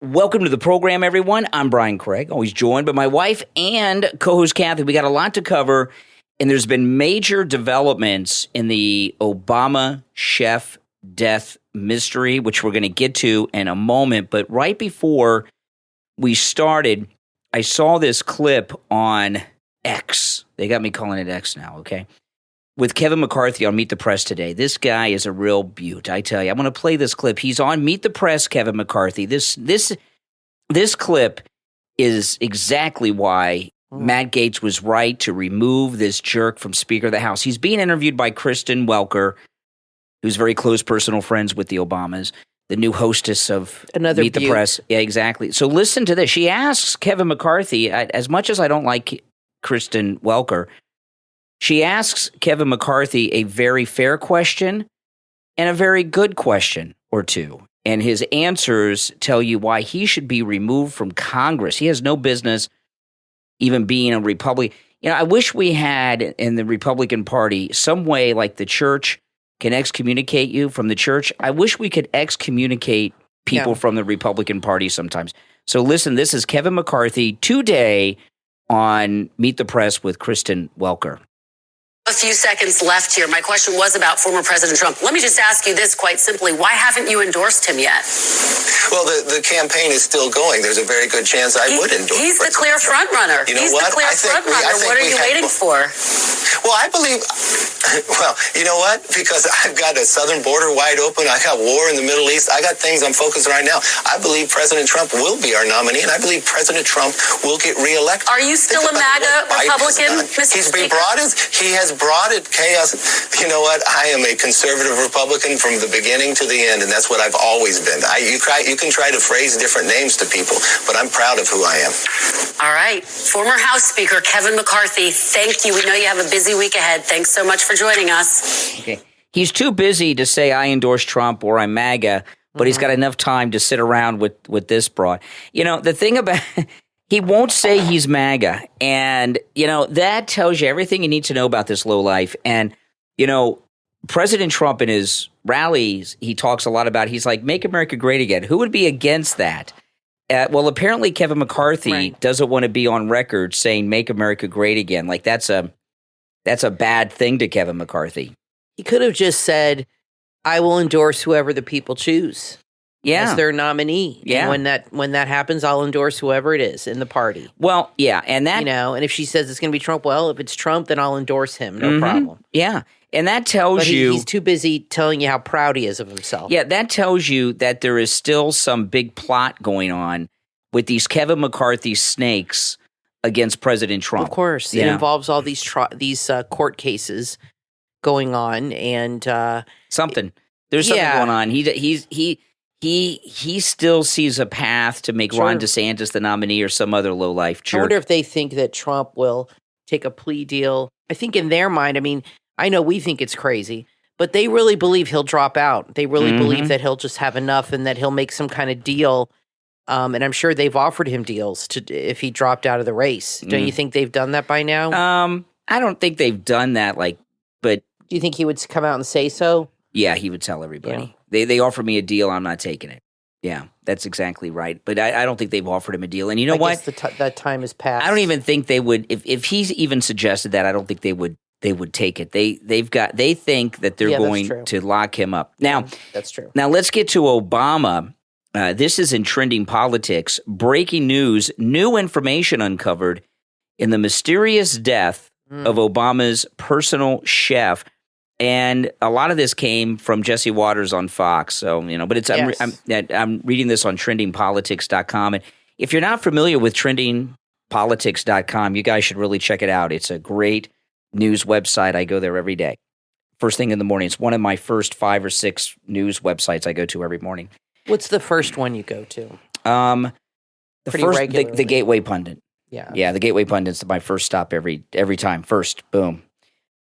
Welcome to the program, everyone. I'm Brian Craig, always joined by my wife and co-host Kathy. We got a lot to cover, and there's been major developments in the Obama chef death mystery, which we're going to get to in a moment. But right before we started, I saw this clip on X. They got me calling it X now, okay? With Kevin McCarthy on Meet the Press today. This guy is a real beaut, I tell you. I'm going to play this clip. He's on Meet the Press, Kevin McCarthy. This clip is exactly why Matt Gaetz was right to remove this jerk from Speaker of the House. He's being interviewed by Kristen Welker, who's very close personal friends with the Obamas, the new hostess of Meet the Press. Yeah, exactly. So listen to this. She asks Kevin McCarthy, as much as I don't like Kristen Welker, she asks Kevin McCarthy a very fair question and a very good question or two. And his answers tell you why he should be removed from Congress. He has no business even being a Republican. You know, I wish we had in the Republican Party some way like the church can excommunicate you from the church. I wish we could excommunicate people from the Republican Party sometimes. So listen, this is Kevin McCarthy today on Meet the Press with Kristen Welker. A few seconds left here. My question was about former President Trump. Let me just ask you this quite simply. Why haven't you endorsed him yet? Well, the campaign is still going. There's a very good chance I would endorse him. He's the clear front runner. You know he's what? the clear front runner. What are you waiting for? Well, I believe, well, you know what? Because I've got a southern border wide open. I got war in the Middle East. I got things I'm focused on right now. I believe President Trump will be our nominee, and I believe President Trump will get reelected. Are you still a MAGA Republican, Mr. Speaker? He has brought it chaos. You know what? I am a conservative Republican from the beginning to the end, and that's what I've always been. You can try to phrase different names to people, but I'm proud of who I am. All right. Former House Speaker Kevin McCarthy, thank you. We know you have a busy week ahead. Thanks so much for joining us. Okay. He's too busy to say I endorse Trump or I'm MAGA, but he's got enough time to sit around with this broad. You know, the thing about he won't say he's MAGA, and, you know, that tells you everything you need to know about this lowlife. And, you know, President Trump in his rallies, he talks a lot about, he's like, make America great again. Who would be against that? Well, apparently Kevin McCarthy doesn't want to be on record saying make America great again. Like that's a bad thing to Kevin McCarthy. He could have just said, I will endorse whoever the people choose. As their nominee. Yeah. And when that happens, I'll endorse whoever it is in the party. Well, yeah. And that, you know, and if she says it's going to be Trump, well, if it's Trump, then I'll endorse him. No problem. Yeah. And that tells you he's too busy telling you how proud he is of himself. Yeah. That tells you that there is still some big plot going on with these Kevin McCarthy snakes against President Trump. Of course. It involves all these court cases going on and there's something going on. He still sees a path to make Ron DeSantis the nominee or some other low-life jerk. I wonder if they think that Trump will take a plea deal. I think in their mind, I mean, I know we think it's crazy, but they really believe he'll drop out. They really believe that he'll just have enough and that he'll make some kind of deal. And I'm sure they've offered him deals if he dropped out of the race. Don't you think they've done that by now? I don't think they've done that, but... Do you think he would come out and say so? Yeah, he would tell everybody. Yeah. They offer me a deal, I'm not taking it. Yeah, that's exactly right. But I don't think they've offered him a deal. And you know what? Guess that time has passed. I don't even think they would. If he's even suggested that, I don't think they would take it. They think that they're going to lock him up. Now, that's true. Now let's get to Obama. This is in trending politics. Breaking news: new information uncovered in the mysterious death of Obama's personal chef. And a lot of this came from Jesse Waters on Fox. So, you know, but it's I'm reading this on trendingpolitics.com. And if you're not familiar with trendingpolitics.com, you guys should really check it out. It's a great news website. I go there every day. First thing in the morning. It's one of my first 5 or 6 news websites I go to every morning. What's the first one you go to? The Gateway Pundit. Yeah. The Gateway Pundit's my first stop every time. First, boom.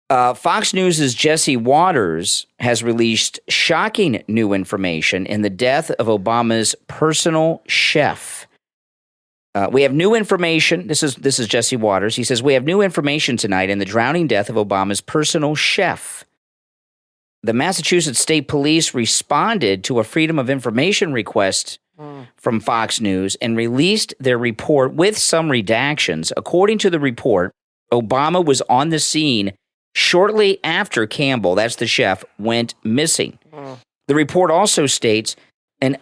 Fox News' Jesse Waters has released shocking new information in the death of Obama's personal chef. We have new information. This is Jesse Waters. He says, we have new information tonight in the drowning death of Obama's personal chef. The Massachusetts State Police responded to a Freedom of Information request from Fox News and released their report with some redactions. According to the report, Obama was on the scene shortly after Campbell, that's the chef, went missing. The report also states this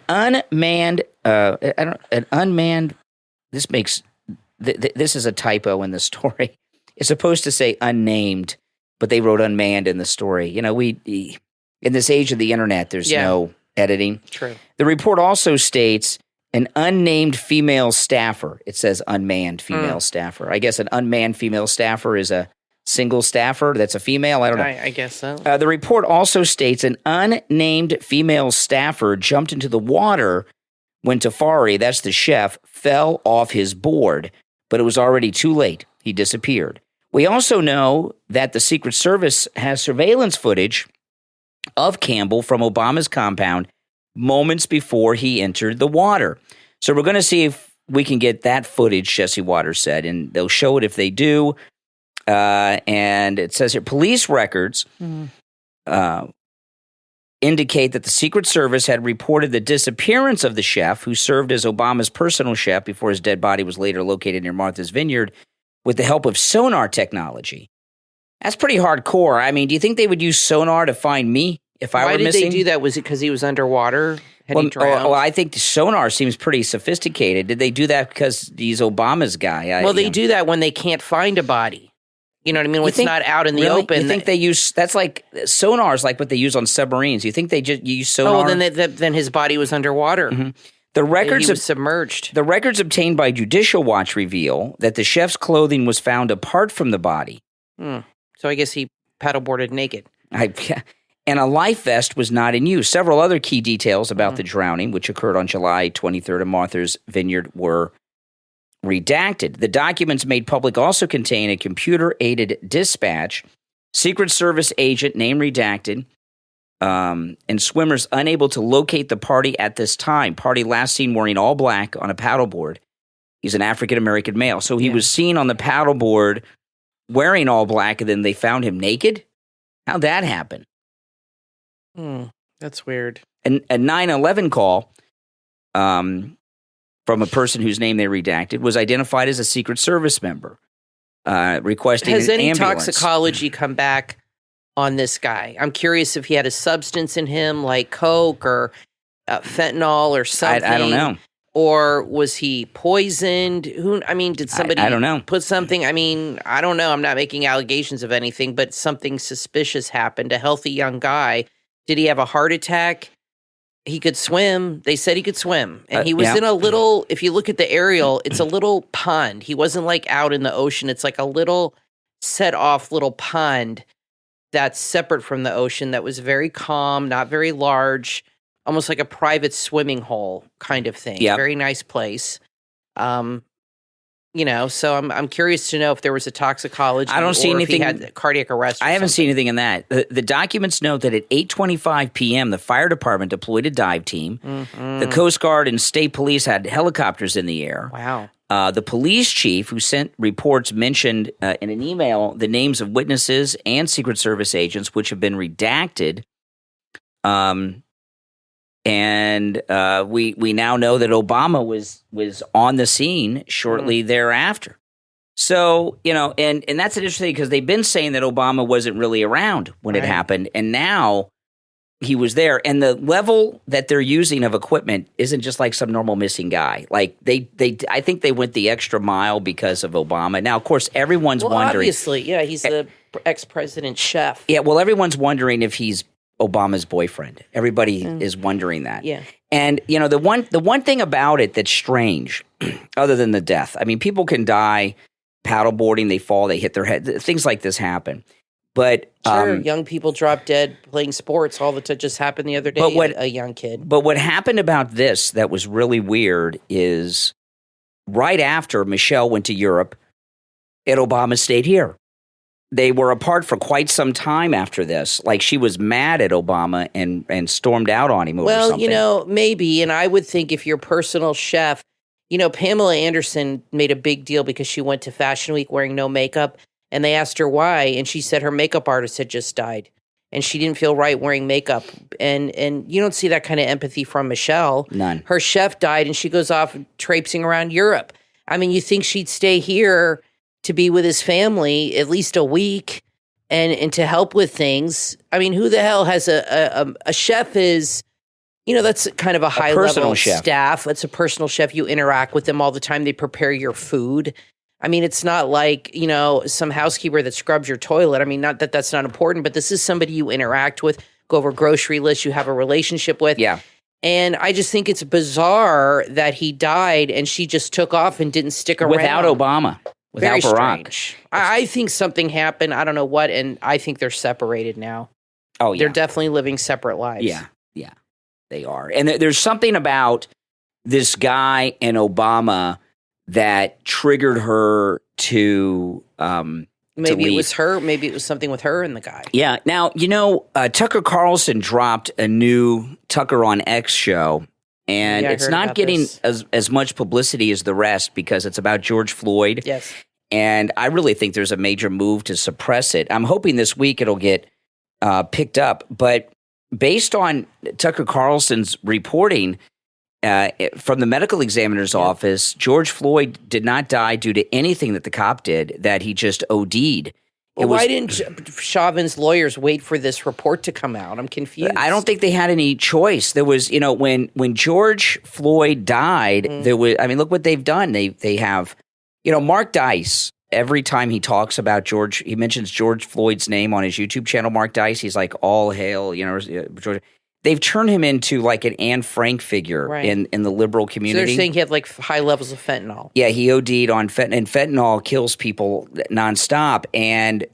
is a typo in the story. It's supposed to say unnamed, but they wrote unmanned in the story. You know, in this age of the internet, there's no editing. True. The report also states an unnamed female staffer. It says unmanned female staffer. I guess an unmanned female staffer is a single staffer that's a female. I don't know. I guess so. The report also states an unnamed female staffer jumped into the water when Tafari, that's the chef, fell off his board, but it was already too late. He disappeared. We also know that the Secret Service has surveillance footage of Campbell from Obama's compound moments before he entered the water. So we're going to see if we can get that footage, Jesse Waters said, and they'll show it if they do. And it says here, police records indicate that the Secret Service had reported the disappearance of the chef who served as Obama's personal chef before his dead body was later located near Martha's Vineyard with the help of sonar technology. That's pretty hardcore. I mean, do you think they would use sonar to find me if I were missing? Why did they do that? Was it because he was underwater? Had he drowned? Well, I think the sonar seems pretty sophisticated. Did they do that because he's Obama's guy? They do that when they can't find a body. You know what I mean? When it's not out in the open. You think they use, that's like, sonar is like what they use on submarines. You think they just use sonar? Oh, well, then his body was underwater. Mm-hmm. The records he was submerged. The records obtained by Judicial Watch reveal that the chef's clothing was found apart from the body. So I guess he paddleboarded naked. And a life vest was not in use. Several other key details about the drowning, which occurred on July 23rd in Martha's Vineyard, were redacted. The documents made public also contain a computer-aided dispatch, Secret Service agent, name redacted, and swimmers unable to locate the party at this time. Party last seen wearing all black on a paddleboard. He's an African-American male. So he was seen on the paddleboard wearing all black, and then they found him naked? How'd that happen? That's weird. And a 911 call from a person whose name they redacted was identified as a Secret Service member requesting Has an any ambulance. toxicology come back on this guy? I'm curious if he had a substance in him like coke or fentanyl or something. I don't know. Or was he poisoned? Did somebody I don't know. put something? I don't know. I'm not making allegations of anything, but something suspicious happened. A healthy young guy. Did he have a heart attack? He could swim. They said he could swim. And he was in a little, if you look at the aerial, it's a little pond. He wasn't like out in the ocean. It's like a little set off little pond that's separate from the ocean that was very calm, not very large, almost like a private swimming hole kind of thing. Yep. Very nice place. So I'm curious to know if there was a toxicology. I don't see anything. If he had cardiac arrest. I haven't seen anything in that. The documents note that at 8:25 p.m., the fire department deployed a dive team. The Coast Guard and state police had helicopters in the air. Wow. The police chief who sent reports mentioned in an email the names of witnesses and Secret Service agents, which have been redacted. And we now know that Obama was on the scene shortly thereafter. So, and that's interesting because they've been saying that Obama wasn't really around when it happened, and now he was there. And the level that they're using of equipment isn't just like some normal missing guy. Like I think they went the extra mile because of Obama. Now, of course, everyone's wondering. Obviously, he's the ex-president chef. Yeah, well, everyone's wondering if he's Obama's boyfriend. Everybody is wondering that. Yeah. And the one thing about it that's strange, other than the death, people can die paddleboarding, they fall, they hit their head, things like this happen. But sure, young people drop dead playing sports all the time. Just happened the other day. A young kid. But what happened about this that was really weird is right after Michelle went to Europe, and Obama stayed here. They were apart for quite some time after this. Like she was mad at Obama and stormed out on him over something. Well, maybe. And I would think if your personal chef, Pamela Anderson made a big deal because she went to Fashion Week wearing no makeup. And they asked her why. And she said her makeup artist had just died. and she didn't feel right wearing makeup. And you don't see that kind of empathy from Michelle. None. Her chef died, and she goes off traipsing around Europe. I mean, you think she'd stay here to be with his family at least a week and to help with things. I mean, who the hell has a chef is, that's kind of a high level chef. Staff. That's a personal chef. You interact with them all the time. They prepare your food. I mean, it's not like, some housekeeper that scrubs your toilet. I mean, not that that's not important, but this is somebody you interact with, go over grocery lists, you have a relationship with. Yeah. And I just think it's bizarre that he died and she just took off and didn't stick around. Without Obama. Without Very Barack. Strange. I think something happened. I don't know what, and I think they're separated now. Oh, yeah. They're definitely living separate lives. Yeah, they are. And there's something about this guy and Obama that triggered her to Maybe leave. it was her. Maybe it was something with her and the guy. Yeah. Now, Tucker Carlson dropped a new Tucker on X show, and it's not getting as much publicity as the rest because it's about George Floyd. Yes. And I really think there's a major move to suppress it. I'm hoping this week it'll get picked up. But based on Tucker Carlson's reporting from the medical examiner's office, George Floyd did not die due to anything that the cop did, that he just OD'd. Well, why didn't Chauvin's lawyers wait for this report to come out? I'm confused. I don't think they had any choice. There was, when George Floyd died, there was, look what they've done. They have, Mark Dice, every time he talks about he mentions George Floyd's name on his YouTube channel, Mark Dice, he's like, all hail, George. They've turned him into like an Anne Frank figure in the liberal community. So they're saying he had like high levels of fentanyl. Yeah, he OD'd on fentanyl, and fentanyl kills people nonstop. And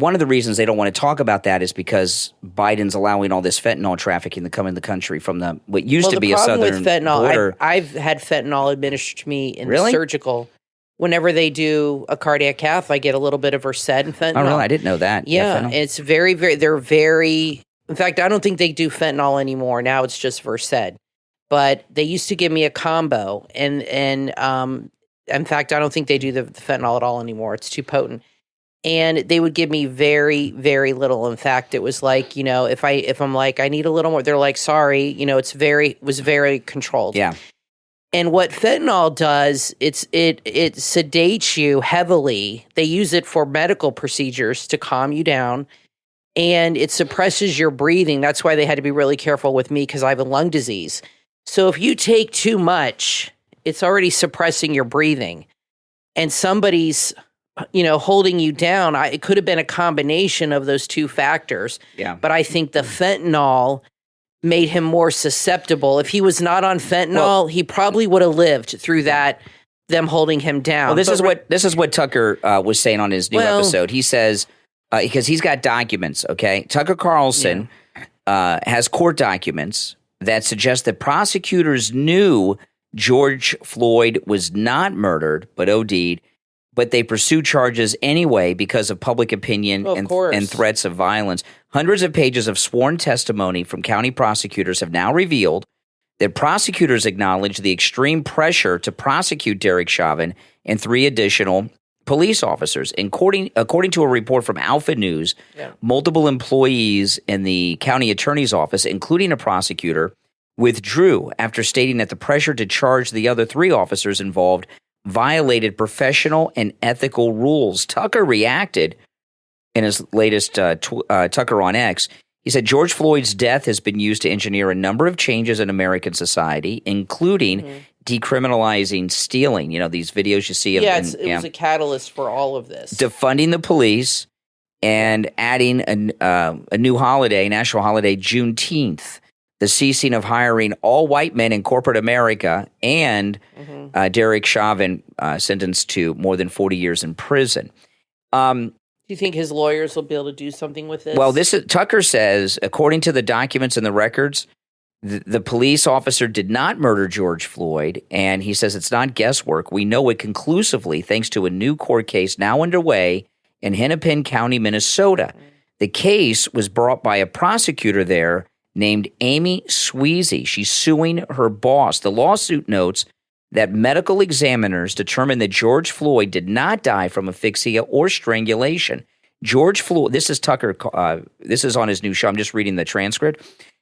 one of the reasons they don't want to talk about that is because Biden's allowing all this fentanyl trafficking to come in the country from what used to be a southern border. I've had fentanyl administered to me in the surgical. Whenever they do a cardiac cath, I get a little bit of Versed and fentanyl. Oh, really? I didn't know that. Yeah, it's very, very. They're very. In fact, I don't think they do fentanyl anymore. Now it's just Versed. But they used to give me a combo, and in fact, I don't think they do the fentanyl at all anymore. It's too potent. And they would give me very, very little. In fact, it was like, if I'm like, I need a little more, they're like, sorry, it was very controlled. Yeah. And what fentanyl does, it sedates you heavily. They use it for medical procedures to calm you down. And it suppresses your breathing. That's why they had to be really careful with me because I have a lung disease. So if you take too much, it's already suppressing your breathing. And somebody's, holding you down. It could have been a combination of those two factors. Yeah. But I think the fentanyl made him more susceptible. If he was not on fentanyl, he probably would have lived through that, them holding him down. Well, this is what Tucker was saying on his new episode. He says, because he's got documents, okay? Tucker Carlson has court documents that suggest that prosecutors knew George Floyd was not murdered but OD'd, but they pursued charges anyway because of public opinion and threats of violence. Hundreds of pages of sworn testimony from county prosecutors have now revealed that prosecutors acknowledge the extreme pressure to prosecute Derek Chauvin and 3 additional police officers. According to a report from Alpha News, multiple employees in the county attorney's office, including a prosecutor, withdrew after stating that the pressure to charge the other 3 officers involved violated professional and ethical rules. Tucker reacted in his latest Tucker on X. He said George Floyd's death has been used to engineer a number of changes in American society, including decriminalizing stealing. These videos you see of it was a catalyst for all of this. Defunding the police and adding a new holiday, national holiday, Juneteenth. The ceasing of hiring all white men in corporate America, and Derek Chauvin sentenced to more than 40 years in prison. Do you think his lawyers will be able to do something with this? Well, Tucker says, according to the documents and the records, the police officer did not murder George Floyd, and he says it's not guesswork. We know it conclusively thanks to a new court case now underway in Hennepin County, Minnesota. The case was brought by a prosecutor there named Amy Sweezy. She's suing her boss. The lawsuit notes that medical examiners determined that George Floyd did not die from asphyxia or strangulation. George Floyd, this is Tucker, this is on his new show. I'm just reading the transcript.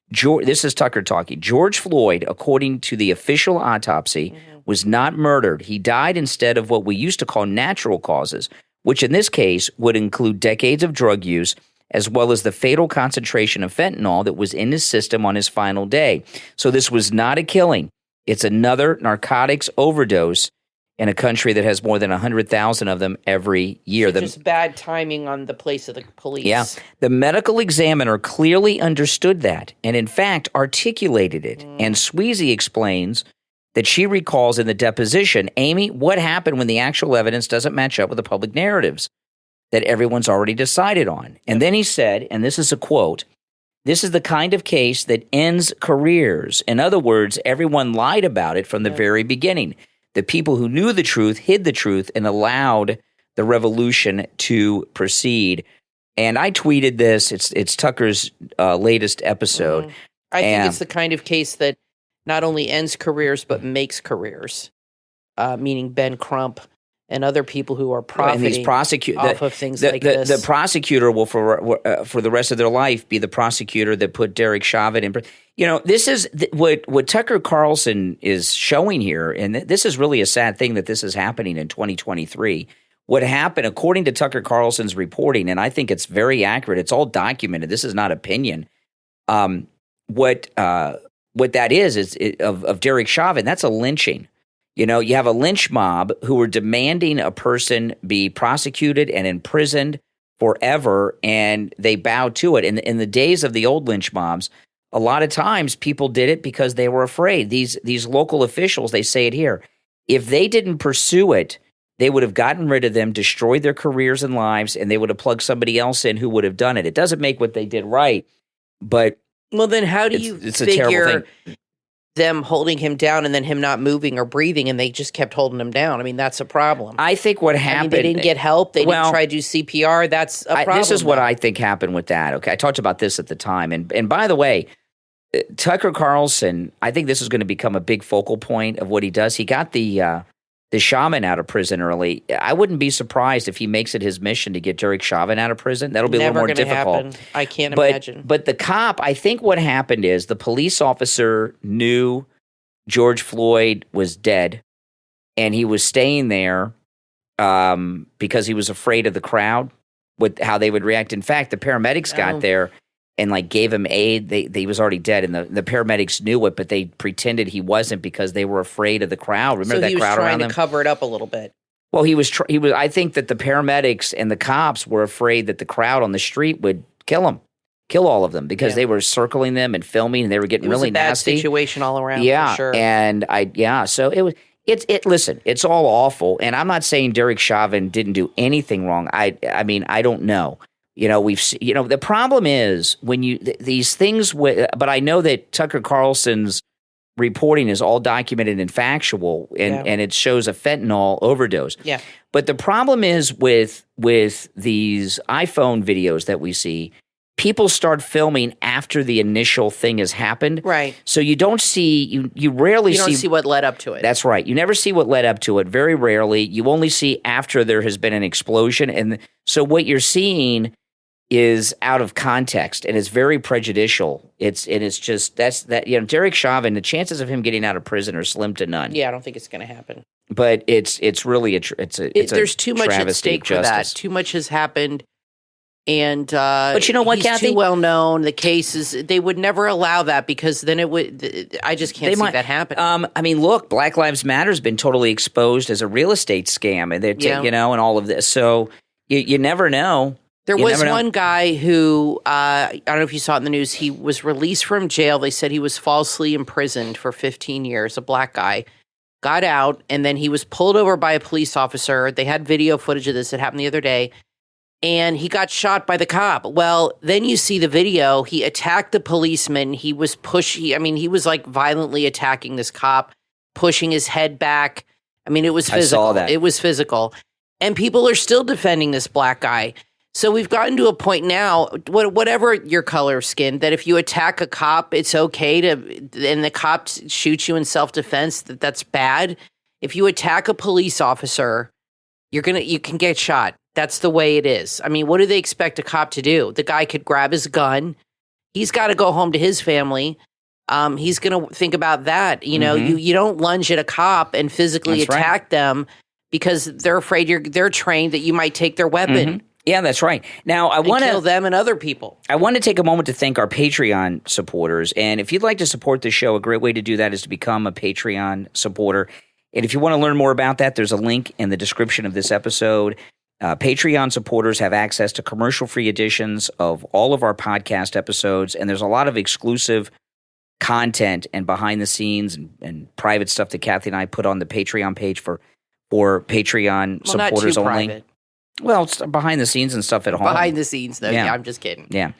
This is Tucker talking. George Floyd, according to the official autopsy, was not murdered. He died instead of what we used to call natural causes, which in this case would include decades of drug use, as well as the fatal concentration of fentanyl that was in his system on his final day. So this was not a killing. It's another narcotics overdose in a country that has more than 100,000 of them every year. So just bad timing on the place of the police. Yeah. The medical examiner clearly understood that and, in fact, articulated it. And Sweezy explains that she recalls in the deposition, Amy, what happened when the actual evidence doesn't match up with the public narratives that everyone's already decided on. And then he said, and this is a quote, "This is the kind of case that ends careers. In other words, everyone lied about it from the very beginning. The people who knew the truth hid the truth and allowed the revolution to proceed." And I tweeted this. It's Tucker's latest episode. I think it's the kind of case that not only ends careers but makes careers, meaning Ben Crump and other people who are profiting off of things like this. The prosecutor will, for the rest of their life, be the prosecutor that put Derek Chauvin in. This is what Tucker Carlson is showing here, and this is really a sad thing that this is happening in 2023. What happened, according to Tucker Carlson's reporting, and I think it's very accurate, it's all documented, this is not opinion, what that is of Derek Chauvin, that's a lynching. You have a lynch mob who are demanding a person be prosecuted and imprisoned forever, and they bow to it. In the days of the old lynch mobs, a lot of times people did it because they were afraid. These local officials, they say it here, if they didn't pursue it, they would have gotten rid of them, destroyed their careers and lives, and they would have plugged somebody else in who would have done it. It doesn't make what they did right, but well, then how do you it's a terrible thing. Them holding him down and then him not moving or breathing, and they just kept holding him down? I mean, that's a problem. I think what happened— they didn't get help. They didn't try to do CPR. That's a problem. This is what I think happened with that. Okay, I talked about this at the time. And by the way, Tucker Carlson, I think this is going to become a big focal point of what he does. He got the shaman out of prison early. I wouldn't be surprised if he makes it his mission to get Derek Chauvin out of prison. That'll be a little more difficult. Happen. I can't imagine. But the cop, I think what happened is the police officer knew George Floyd was dead, and he was staying there because he was afraid of the crowd, with how they would react. In fact, the paramedics got there and gave him aid. He was already dead, and the paramedics knew it, but they pretended he wasn't because they were afraid of the crowd. Remember that crowd around them? So he was trying to cover it up a little bit. Well, he was. I think that the paramedics and the cops were afraid that the crowd on the street would kill all of them, because they were circling them and filming, and they were getting really nasty. It was a bad situation all around. Yeah, for sure. And so it was. Listen, it's all awful, and I'm not saying Derek Chauvin didn't do anything wrong. I mean, I don't know. We've the problem is when these things, but I know that Tucker Carlson's reporting is all documented and factual, and it shows a fentanyl overdose. Yeah. But the problem is with these iPhone videos that we see, people start filming after the initial thing has happened. Right. So you don't see, you rarely see. You don't see what led up to it. That's right. You never see what led up to it. Very rarely. You only see after there has been an explosion. And so what you're seeing is out of context, and it's very prejudicial. It's just Derek Chauvin, the chances of him getting out of prison are slim to none. Yeah, I don't think it's going to happen. But it's really there's too much at stake for that. Too much has happened, and but you know what, he's Kathy? Too well known. The cases, they would never allow that, because then it would. I just can't see that happen. I mean, look, Black Lives Matter has been totally exposed as a real estate scam, and and all of this. So you never know. There was one guy who, I don't know if you saw it in the news, he was released from jail. They said he was falsely imprisoned for 15 years, a black guy. Got out, and then he was pulled over by a police officer. They had video footage of this. It happened the other day. And he got shot by the cop. Well, then you see the video. He attacked the policeman. He was he was violently attacking this cop, pushing his head back. I mean, it was physical. I saw that. It was physical. And people are still defending this black guy. So we've gotten to a point now, whatever your color of skin, that if you attack a cop, it's okay and the cop shoots you in self-defense, that's bad. If you attack a police officer, you can get shot. That's the way it is. I mean, what do they expect a cop to do? The guy could grab his gun. He's got to go home to his family. He's going to think about that. You know, you don't lunge at a cop and physically attack them because they're afraid they're trained that you might take their weapon. Yeah, that's right. Now, I want to kill them and other people. I want to take a moment to thank our Patreon supporters. And if you'd like to support the show, a great way to do that is to become a Patreon supporter. And if you want to learn more about that, there's a link in the description of this episode. Patreon supporters have access to commercial-free editions of all of our podcast episodes, and there's a lot of exclusive content and behind-the-scenes and private stuff that Kathy and I put on the Patreon page for Patreon supporters only. Private. Well, it's behind the scenes and stuff at home. Behind the scenes, though. Yeah, I'm just kidding. Yeah.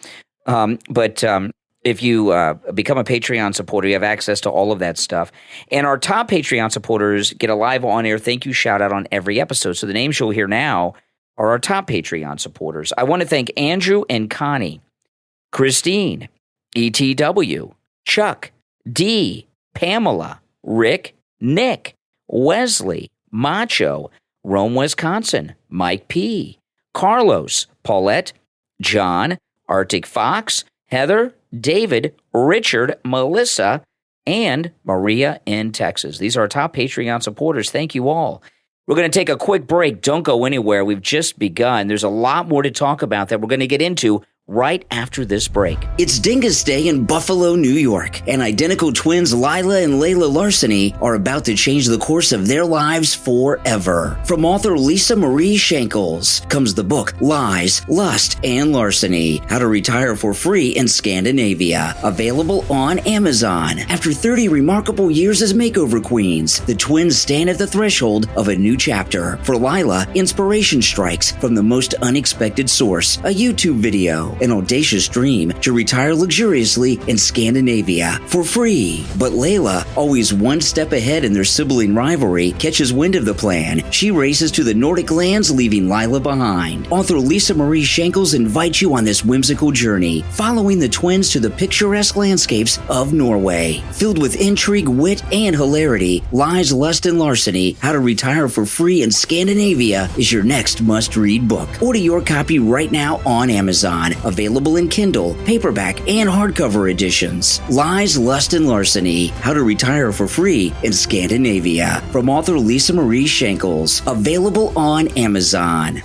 But if you become a Patreon supporter, you have access to all of that stuff. And our top Patreon supporters get a live on-air thank you shout-out on every episode. So the names you'll hear now are our top Patreon supporters. I want to thank Andrew and Connie, Christine, ETW, Chuck, D, Pamela, Rick, Nick, Wesley, Macho, Rome, Wisconsin, Mike P., Carlos, Paulette, John, ActicFox, Heather, David, Richard, Melissa, and Maria in Texas. These are our top Patreon supporters. Thank you all. We're going to take a quick break. Don't go anywhere. We've just begun. There's a lot more to talk about that we're going to get into right after this break. It's Dingus Day in Buffalo, New York, and identical twins Lila and Layla Larceny are about to change the course of their lives forever. From author Lisa Marie Shankles comes the book Lies, Lust, and Larceny: How to Retire for Free in Scandinavia, available on Amazon. After 30 remarkable years as makeover queens, the twins stand at the threshold of a new chapter. For Lila, inspiration strikes from the most unexpected source, a YouTube video. An audacious dream to retire luxuriously in Scandinavia for free. But Layla, always one step ahead in their sibling rivalry, catches wind of the plan. She races to the Nordic lands, leaving Lila behind. Author Lisa Marie Shankles invites you on this whimsical journey, following the twins to the picturesque landscapes of Norway. Filled with intrigue, wit, and hilarity, Lies, Lust, and Larceny: How to Retire for Free in Scandinavia is your next must-read book. Order your copy right now on Amazon. Available in Kindle, paperback, and hardcover editions. Lies, Lust, and Larceny: How to Retire for Free in Scandinavia. From author Lisa Marie Shankles. Available on Amazon.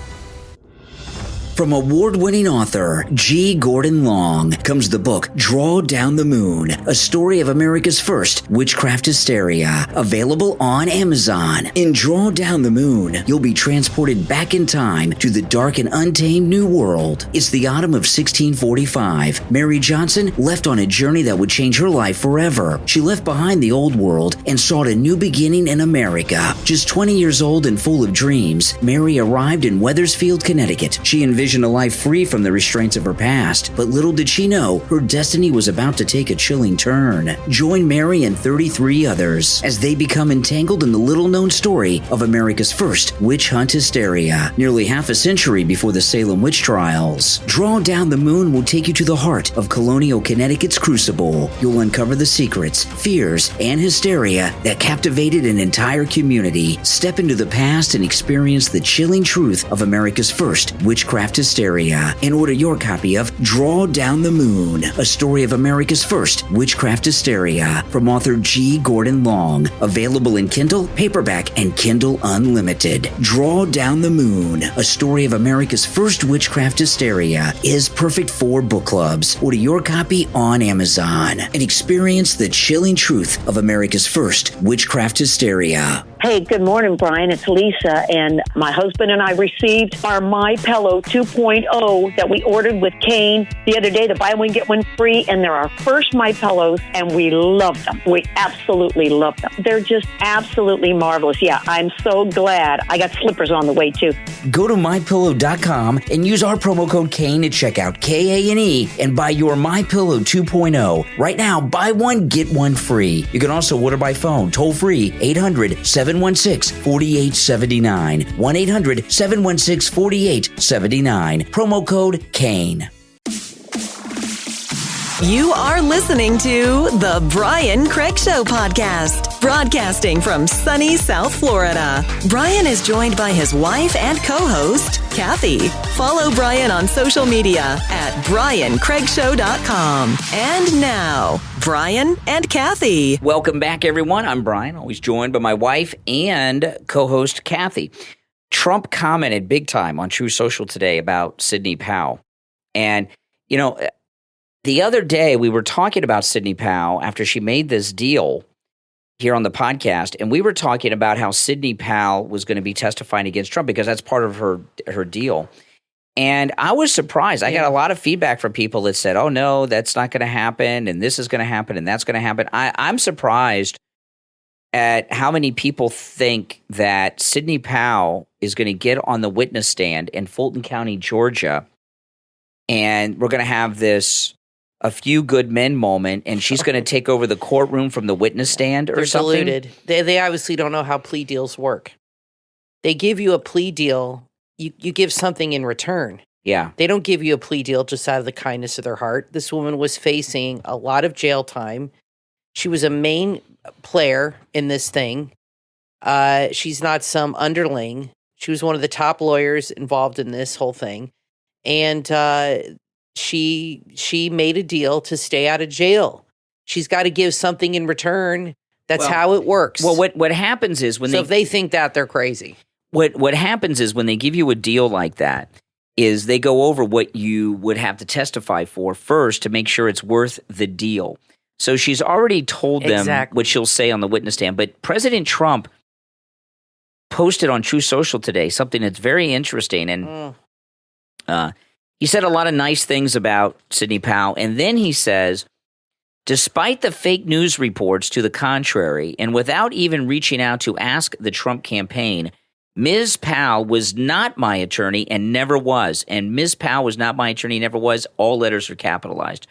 From award-winning author G. Gordon Long comes the book Draw Down the Moon, a story of America's first witchcraft hysteria, available on Amazon. In Draw Down the Moon, you'll be transported back in time to the dark and untamed New World. It's the autumn of 1645. Mary Johnson left on a journey that would change her life forever. She left behind the old world and sought a new beginning in America. Just 20 years old and full of dreams, Mary arrived in Wethersfield, Connecticut. She envisioned a life free from the restraints of her past, but little did she know her destiny was about to take a chilling turn. Join Mary and 33 others as they become entangled in the little-known story of America's first witch hunt hysteria, nearly half a century before the Salem witch trials. Draw Down the Moon will take you to the heart of colonial Connecticut's crucible. You'll uncover the secrets, fears, and hysteria that captivated an entire community. Step into the past and experience the chilling truth of America's first witchcraft hysteria, and order your copy of Draw Down the Moon, a story of America's first witchcraft hysteria, from author G. Gordon Long. Available in Kindle, paperback, and Kindle Unlimited. Draw Down the Moon, a story of America's first witchcraft hysteria, is perfect for book clubs. Order your copy on Amazon and experience the chilling truth of America's first witchcraft hysteria. Hey, good morning, Brian. It's Lisa, and my husband and I received our My Pillow 2.0 that we ordered with Kane the other day, the buy one, get one free, and they're our first My Pillows, and we love them. We absolutely love them. They're just absolutely marvelous. Yeah, I'm so glad. I got slippers on the way, too. Go to MyPillow.com and use our promo code Kane at checkout, K-A-N-E, and buy your My Pillow 2.0. Right now, buy one, get one free. You can also order by phone, toll-free, 800-716-4879, 1-800-716-4879. Promo code Kane. You are listening to The Brian Craig Show podcast, broadcasting from sunny South Florida. Brian is joined by his wife and co-host, Kathy. Follow Brian on social media at BrianCraigShow.com. And now, Brian and Kathy. Welcome back, everyone. I'm Brian, always joined by my wife and co-host Kathy. Trump commented big time on True Social today about Sidney Powell. And, you know, the other day we were talking about Sidney Powell after she made this deal here on the podcast, and we were talking about how Sidney Powell was going to be testifying against Trump because that's part of her deal. And I was surprised. I got a lot of feedback from people that said, oh, no, that's not going to happen, and this is going to happen, and that's going to happen. I'm surprised at how many people think that Sidney Powell is going to get on the witness stand in Fulton County, Georgia, and we're going to have this a few good men moment, and she's going to take over the courtroom from the witness stand or something. They're deluded. They obviously don't know how plea deals work. They give you a plea deal. You give something in return. Yeah. They don't give you a plea deal just out of the kindness of their heart. This woman was facing a lot of jail time. She was a main player in this thing. She's not some underling. She was one of the top lawyers involved in this whole thing. And she made a deal to stay out of jail. She's got to give something in return. That's how it works. Well, what happens is if they think that, they're crazy. What happens is when they give you a deal like that, is they go over what you would have to testify for first to make sure it's worth the deal. So she's already told them what she'll say on the witness stand. But President Trump posted on True Social today something that's very interesting. And he said a lot of nice things about Sidney Powell. And then he says, despite the fake news reports to the contrary, and without even reaching out to ask the Trump campaign, Ms. Powell was not my attorney and never was. And Ms. Powell was not my attorney, never was. All letters are capitalized.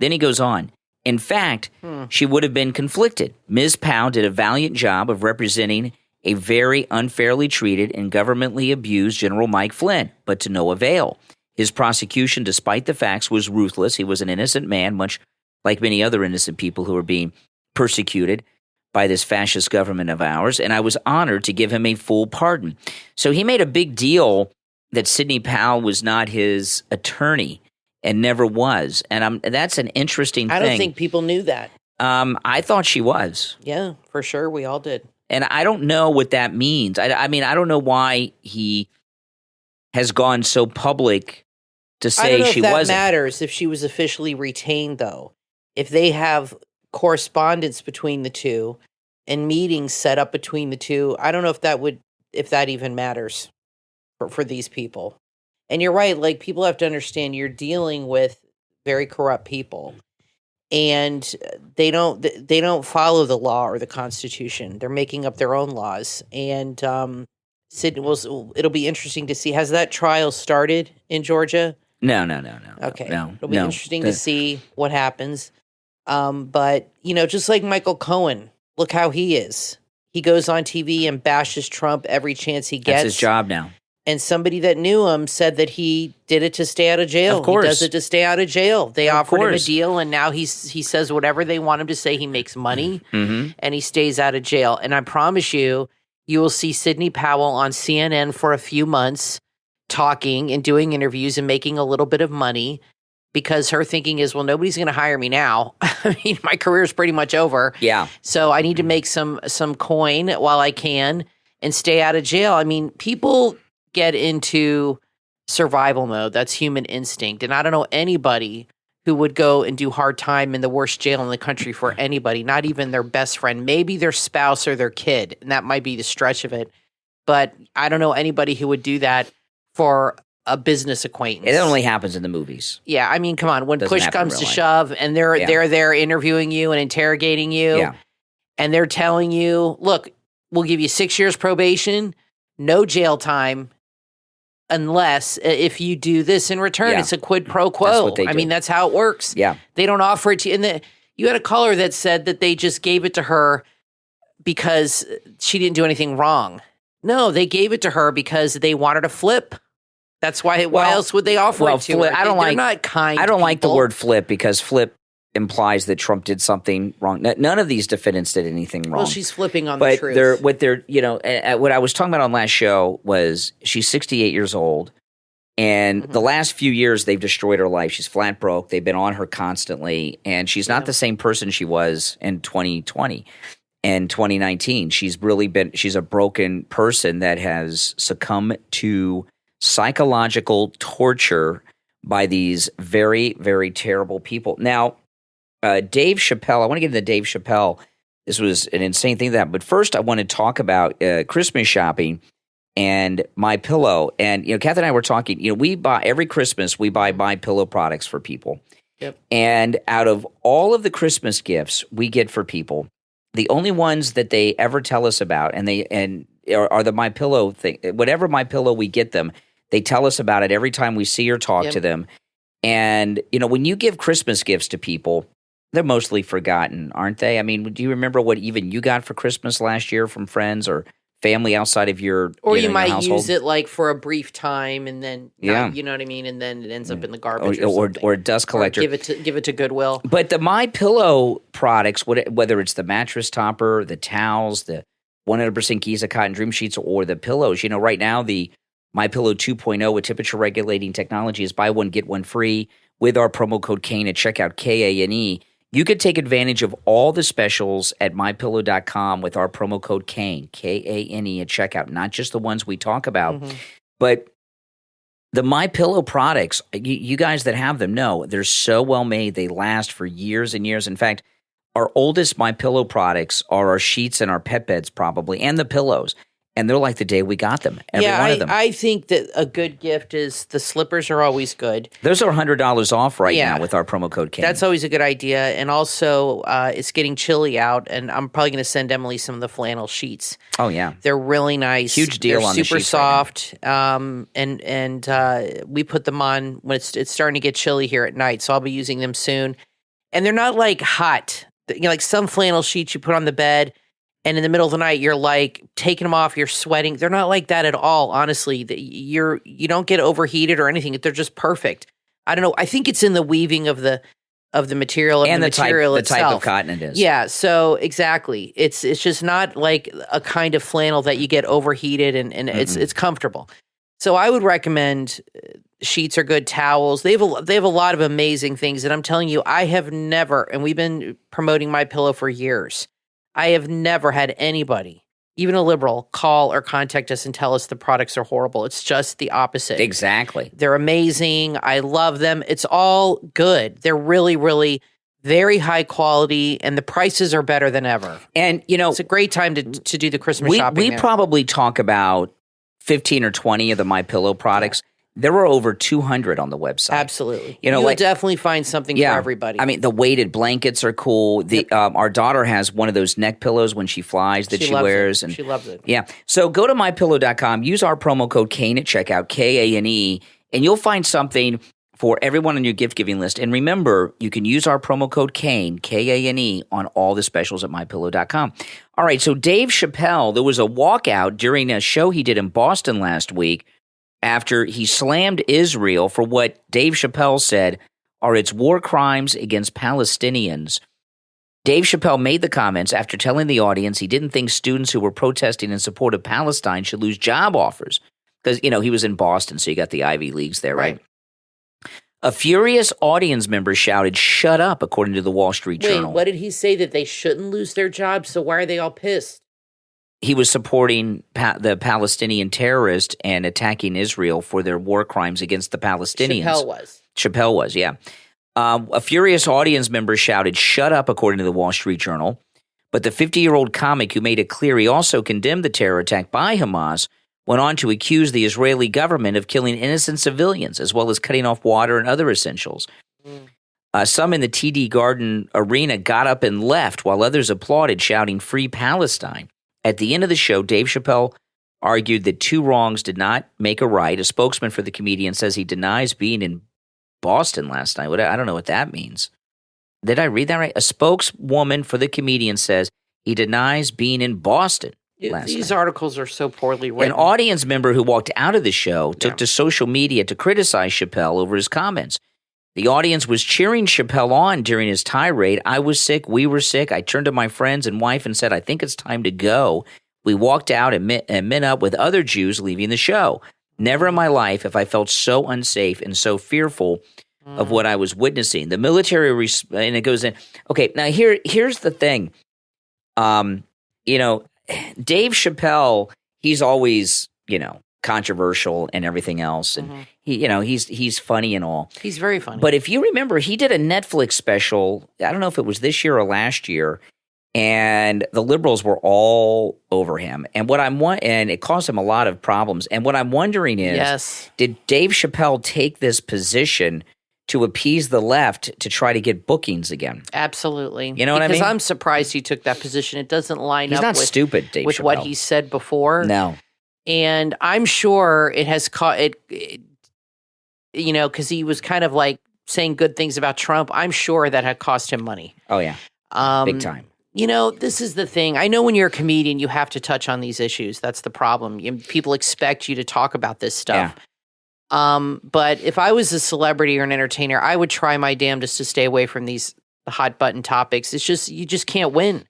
Then he goes on. In fact, she would have been conflicted. Ms. Powell did a valiant job of representing a very unfairly treated and governmentally abused General Mike Flynn, but to no avail. His prosecution, despite the facts, was ruthless. He was an innocent man, much like many other innocent people who are being persecuted by this fascist government of ours, and I was honored to give him a full pardon. So he made a big deal that Sidney Powell was not his attorney and never was, and that's an interesting thing. I don't think people knew that. I thought she was. Yeah, for sure, we all did. And I don't know what that means. I mean, I don't know why he has gone so public to say she wasn't. I don't know if that matters if she was officially retained, though. If they have correspondence between the two and meetings set up between the two, I don't know if that even matters for these people. And you're right, like, people have to understand you're dealing with very corrupt people, and they don't follow the law or the Constitution. They're making up their own laws. And it'll be interesting to see. Has that trial started in Georgia? No. Okay. No. It'll be interesting to see what happens. But, just like Michael Cohen, look how he is. He goes on TV and bashes Trump every chance he gets. That's his job now. And somebody that knew him said that he did it to stay out of jail. Of course. He does it to stay out of jail. They offered him a deal, and now he says whatever they want him to say. He makes money, and he stays out of jail. And I promise you, you will see Sidney Powell on CNN for a few months talking and doing interviews and making a little bit of money, because her thinking is, well, nobody's going to hire me now. I mean, my career is pretty much over. Yeah. So I need to make some coin while I can and stay out of jail. I mean, people get into survival mode. That's human instinct. And I don't know anybody who would go and do hard time in the worst jail in the country for anybody, not even their best friend, maybe their spouse or their kid. And that might be the stretch of it. But I don't know anybody who would do that for a business acquaintance. It only happens in the movies. Yeah, I mean, come on. When push comes to shove and they're there interviewing you and interrogating you, and they're telling you, look, we'll give you 6 years probation, no jail time, unless if you do this in return. It's a quid pro quo. That's what they do. I mean, that's how it works. Yeah. They don't offer it to you. And you had a caller that said that they just gave it to her because she didn't do anything wrong. No, they gave it to her because they wanted to flip. That's why. Why else would they offer it to her? I don't They're not kind. I don't like the word flip, because flip implies that Trump did something wrong. None of these defendants did anything wrong. Well, she's flipping on the truth. But what I was talking about on last show was she's 68 years old, and the last few years they've destroyed her life. She's flat broke. They've been on her constantly, and she's not the same person she was in 2020 and 2019. She's a broken person that has succumbed to psychological torture by these very, very terrible people. Now, Dave Chappelle, I want to get into Dave Chappelle. This was an insane thing but first I want to talk about Christmas shopping and MyPillow. And, Kath and I were talking, we buy every Christmas, we buy MyPillow products for people. Yep. And out of all of the Christmas gifts we get for people, the only ones that they ever tell us about are the MyPillow thing. Whatever MyPillow we get them, they tell us about it every time we see or talk to them. And, when you give Christmas gifts to people, they're mostly forgotten, aren't they? I mean, do you remember what even you got for Christmas last year from friends or family outside of your Or you might household? use it like for a brief time and then, you know what I mean? And then it ends up in the garbage or a dust collector. Or give it to Goodwill. But the MyPillow products, whether it's the mattress topper, the towels, the 100% Giza cotton dream sheets, or the pillows, right now the MyPillow 2.0 with temperature regulating technology is buy one, get one free with our promo code Kane at checkout, Kane. You could take advantage of all the specials at MyPillow.com with our promo code Kane, Kane at checkout, not just the ones we talk about, but the MyPillow products, you guys that have them know they're so well made. They last for years and years. In fact, our oldest MyPillow products are our sheets and our pet beds probably, and the pillows. And they're like the day we got them, every one of them. I think that a good gift is the slippers are always good. Those are $100 off right now with our promo code Kane. That's always a good idea. And also, it's getting chilly out, and I'm probably going to send Emily some of the flannel sheets. Oh, yeah. They're really nice. Huge deal on the sheets. They're super soft. And we put them on when it's starting to get chilly here at night, so I'll be using them soon. And they're not like hot. Like some flannel sheets you put on the bed, and in the middle of the night, you're like taking them off, you're sweating. They're not like that at all, honestly. You don't get overheated or anything. They're just perfect. I don't know. I think it's in the weaving of the material and the material itself. The type of cotton it is. Yeah, so exactly. It's just not like a kind of flannel that you get overheated and it's comfortable. So I would recommend sheets are good, towels. They have a lot of amazing things. And I'm telling you, I have never, and we've been promoting MyPillow for years, I have never had anybody, even a liberal, call or contact us and tell us the products are horrible. It's just the opposite. Exactly. They're amazing. I love them. It's all good. They're really, really very high quality, and the prices are better than ever. And, it's a great time to do the Christmas shopping. We probably talk about 15 or 20 of the MyPillow products. There were over 200 on the website. Absolutely. You'll definitely find something for everybody. I mean, the weighted blankets are cool. Our daughter has one of those neck pillows when she flies that she wears. And she loves it. Yeah. So go to MyPillow.com, use our promo code Kane at checkout, Kane, and you'll find something for everyone on your gift-giving list. And remember, you can use our promo code Kane, Kane, on all the specials at MyPillow.com. All right, so Dave Chappelle, there was a walkout during a show he did in Boston last week after he slammed Israel for what Dave Chappelle said are its war crimes against Palestinians. Dave Chappelle made the comments after telling the audience he didn't think students who were protesting in support of Palestine should lose job offers. Because, he was in Boston, so you got the Ivy Leagues there, right? A furious audience member shouted, "Shut up," according to the Wall Street Journal. Wait, what did he say? That they shouldn't lose their jobs? So why are they all pissed? He was supporting the Palestinian terrorists and attacking Israel for their war crimes against the Palestinians. Chappelle was, yeah. A furious audience member shouted, "Shut up," according to the Wall Street Journal. But the 50-year-old comic, who made it clear he also condemned the terror attack by Hamas, went on to accuse the Israeli government of killing innocent civilians, as well as cutting off water and other essentials. Some in the TD Garden Arena got up and left, while others applauded, shouting, "Free Palestine." At the end of the show, Dave Chappelle argued that two wrongs did not make a right. A spokesman for the comedian says he denies being in Boston last night. I don't know what that means. Did I read that right? A spokeswoman for the comedian says he denies being in Boston last night. These articles are so poorly written. An audience member who walked out of the show took to social media to criticize Chappelle over his comments. The audience was cheering Chappelle on during his tirade. I was sick. We were sick. I turned to my friends and wife and said, I think it's time to go. We walked out and met up with other Jews leaving the show. Never in my life have I felt so unsafe and so fearful of what I was witnessing. The military, and it goes in. Okay, now here's the thing. Dave Chappelle, he's always, controversial and everything else. And he's funny and all. He's very funny. But if you remember, he did a Netflix special. I don't know if it was this year or last year, and the liberals were all over him. And and it caused him a lot of problems. And what I'm wondering is, did Dave Chappelle take this position to appease the left to try to get bookings again? Absolutely. You know what I mean? Because I'm surprised he took that position. It doesn't line He's up not stupid, Dave with Chappelle. what he said before. No. And I'm sure it has caught it, because he was kind of like saying good things about Trump. I'm sure that had cost him money. Oh, yeah. Big time. This is the thing. I know when you're a comedian, you have to touch on these issues. That's the problem. People expect you to talk about this stuff. Yeah. But if I was a celebrity or an entertainer, I would try my damnedest to stay away from these hot button topics. It's just, you just can't win.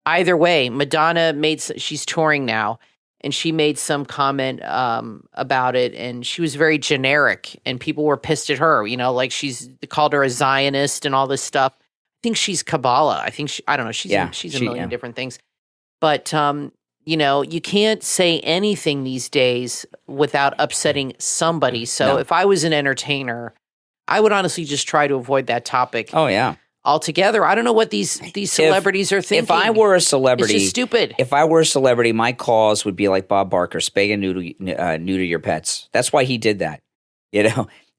Either way, Madonna she's touring now. And she made some comment about it, and she was very generic, and people were pissed at her. Like they called her a Zionist and all this stuff. I think she's Kabbalah. I don't know. She's a million different things. But you can't say anything these days without upsetting somebody. So if I was an entertainer, I would honestly just try to avoid that topic. Oh yeah. Altogether. I don't know what these celebrities are thinking. If I were a celebrity, it's just stupid. If I were a celebrity, my cause would be like Bob Barker, spay and neuter your pets. That's why he did that.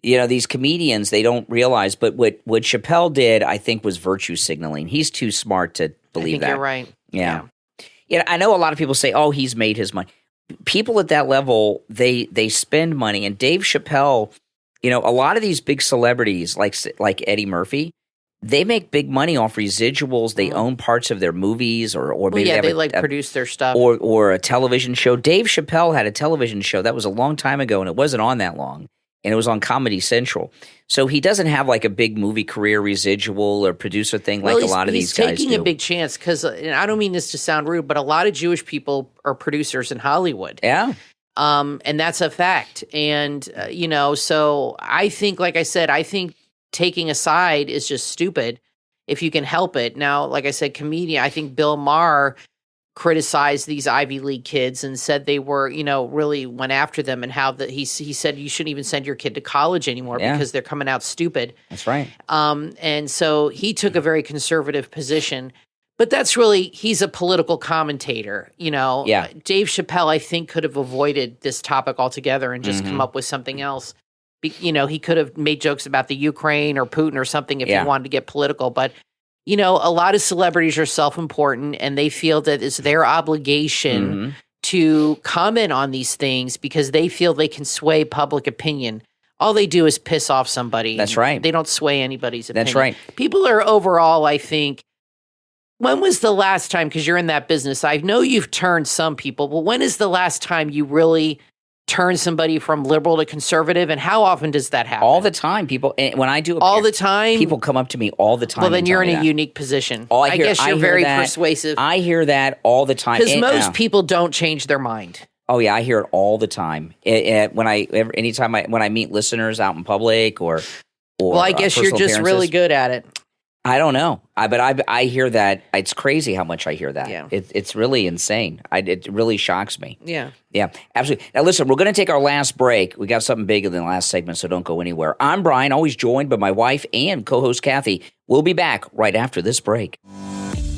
These comedians, they don't realize, but what Chappelle did, I think, was virtue signaling. He's too smart to believe that. You're right. Yeah. I know a lot of people say, "Oh, he's made his money." People at that level, they spend money, and Dave Chappelle, a lot of these big celebrities, like Eddie Murphy. They make big money off residuals. They own parts of their movies, or maybe they produce their stuff, or a television show. Dave Chappelle had a television show that was a long time ago, and it wasn't on that long, and it was on Comedy Central. So he doesn't have like a big movie career residual or producer thing like a lot of these guys do. He's taking a big chance because, and I don't mean this to sound rude, but a lot of Jewish people are producers in Hollywood. Yeah. And that's a fact. And so I think, like I said, taking a side is just stupid if you can help it. Now, like I said, comedian, I think Bill Maher criticized these Ivy League kids and said they were, really went after them, and how he said you shouldn't even send your kid to college anymore because they're coming out stupid. That's right. And so he took a very conservative position, but he's a political commentator, Yeah. Dave Chappelle, I think, could have avoided this topic altogether and just come up with something else. He could have made jokes about the Ukraine or Putin or something if he wanted to get political. But, a lot of celebrities are self-important, and they feel that it's their obligation to comment on these things because they feel they can sway public opinion. All they do is piss off somebody. That's right. They don't sway anybody's opinion. That's right. People are overall, I think, when was the last time, because you're in that business, I know you've turned some people, but when is the last time you really turn somebody from liberal to conservative, and how often does that happen? All the time. People, when I do all the time, people come up to me all the time. Well, then you're in a unique position. I guess you're very persuasive. I hear that all the time because most people don't change their mind. Oh yeah, I hear it all the time. When I meet listeners out in public or well, I guess you're just really good at it. I don't know, but I hear that. It's crazy how much I hear that. Yeah. It's really insane. It really shocks me. Yeah. Yeah, absolutely. Now listen, we're going to take our last break. We got something big in the last segment, so don't go anywhere. I'm Brian, always joined by my wife and co-host Kathy. We'll be back right after this break.